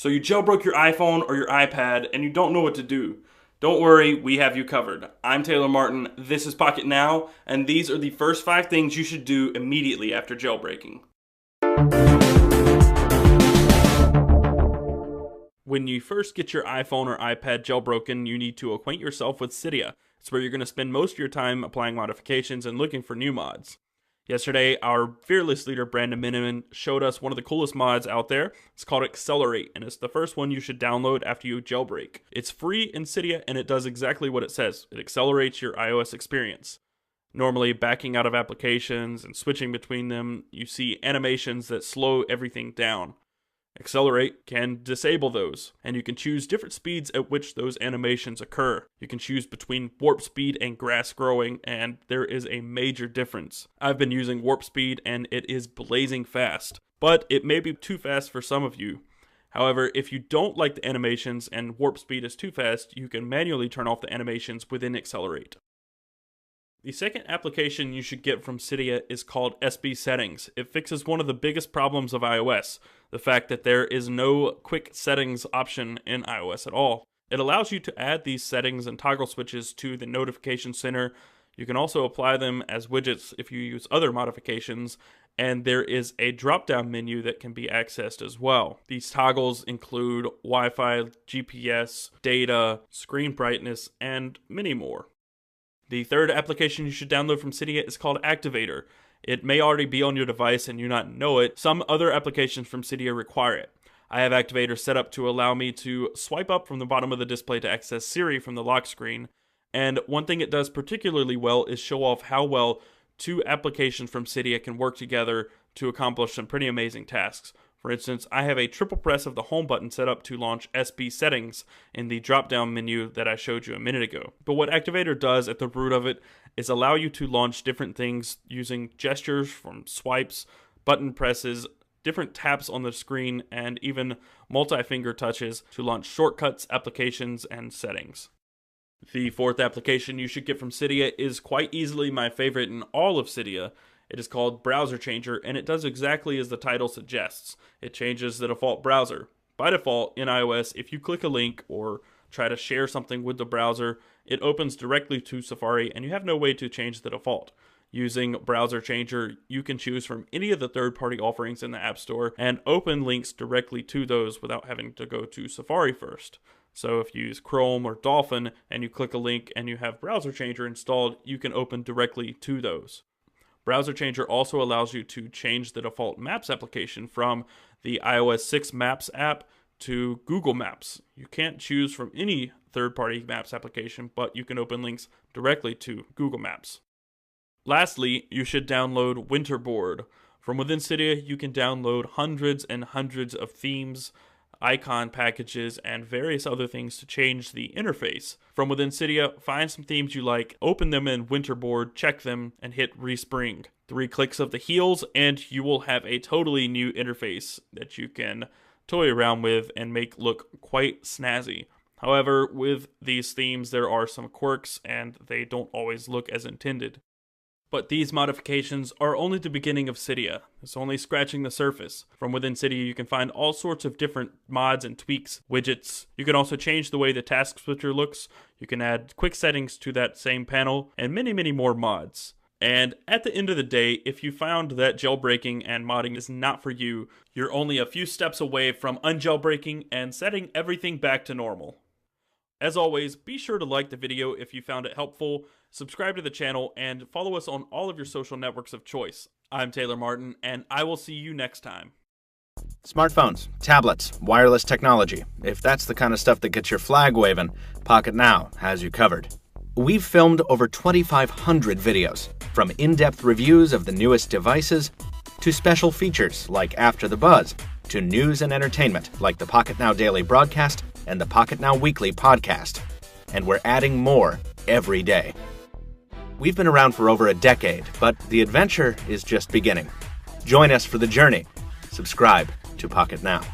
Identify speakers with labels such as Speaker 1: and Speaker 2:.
Speaker 1: So you jailbroke your iPhone or your iPad and you don't know what to do. Don't worry, we have you covered. I'm Taylor Martin, this is Pocketnow, and these are the first 5 things you should do immediately after jailbreaking. When you first get your iPhone or iPad jailbroken, you need to acquaint yourself with Cydia. It's where you're going to spend most of your time applying modifications and looking for new mods. Yesterday, our fearless leader, Brandon Miniman, showed us one of the coolest mods out there. It's called Accelerate, and it's the first one you should download after you jailbreak. It's free in Cydia, and it does exactly what it says. It accelerates your iOS experience. Normally, backing out of applications and switching between them, you see animations that slow everything down. Accelerate can disable those, and you can choose different speeds at which those animations occur. You can choose between warp speed and grass growing, and there is a major difference. I've been using warp speed, and it is blazing fast, but it may be too fast for some of you. However, if you don't like the animations and warp speed is too fast, you can manually turn off the animations within Accelerate. The second application you should get from Cydia is called SB Settings. It fixes one of the biggest problems of iOS, the fact that there is no quick settings option in iOS at all. It allows you to add these settings and toggle switches to the notification center. You can also apply them as widgets if you use other modifications, and there is a drop-down menu that can be accessed as well. These toggles include Wi-Fi, GPS, data, screen brightness, and many more. The third application you should download from Cydia is called Activator. It may already be on your device and you not know it. Some other applications from Cydia require it. I have Activator set up to allow me to swipe up from the bottom of the display to access Siri from the lock screen. And one thing it does particularly well is show off how well 2 applications from Cydia can work together to accomplish some pretty amazing tasks. For instance, I have a triple press of the home button set up to launch SB Settings in the drop-down menu that I showed you a minute ago. But what Activator does at the root of it is allow you to launch different things using gestures from swipes, button presses, different taps on the screen, and even multi-finger touches to launch shortcuts, applications, and settings. The fourth application you should get from Cydia is quite easily my favorite in all of Cydia. It is called Browser Changer, and it does exactly as the title suggests. It changes the default browser. By default, in iOS, if you click a link or try to share something with the browser, it opens directly to Safari, and you have no way to change the default. Using Browser Changer, you can choose from any of the third-party offerings in the App Store and open links directly to those without having to go to Safari first. So if you use Chrome or Dolphin and you click a link and you have Browser Changer installed, you can open directly to those. Browser Changer also allows you to change the default Maps application from the iOS 6 Maps app to Google Maps. You can't choose from any third-party Maps application, but you can open links directly to Google Maps. Lastly, you should download Winterboard. From within Cydia, you can download hundreds and hundreds of themes, icon packages, and various other things to change the interface. From within Cydia, find some themes you like, open them in Winterboard, check them, and hit Respring. 3 clicks of the heels, and you will have a totally new interface that you can toy around with and make look quite snazzy. However, with these themes, there are some quirks, and they don't always look as intended. But these modifications are only the beginning of Cydia. It's only scratching the surface. From within Cydia, you can find all sorts of different mods and tweaks, widgets. You can also change the way the task switcher looks. You can add quick settings to that same panel, and many, many more mods. And at the end of the day, if you found that jailbreaking and modding is not for you, you're only a few steps away from unjailbreaking and setting everything back to normal. As always, be sure to like the video if you found it helpful, subscribe to the channel, and follow us on all of your social networks of choice. I'm Taylor Martin, and I will see you next time.
Speaker 2: Smartphones, tablets, wireless technology. If that's the kind of stuff that gets your flag waving, Pocketnow has you covered. We've filmed over 2,500 videos, from in-depth reviews of the newest devices, to special features like After the Buzz, to news and entertainment like the Pocketnow Daily Broadcast and the Pocketnow Weekly Podcast. And we're adding more every day. We've been around for over a decade, but the adventure is just beginning. Join us for the journey. Subscribe to Pocketnow.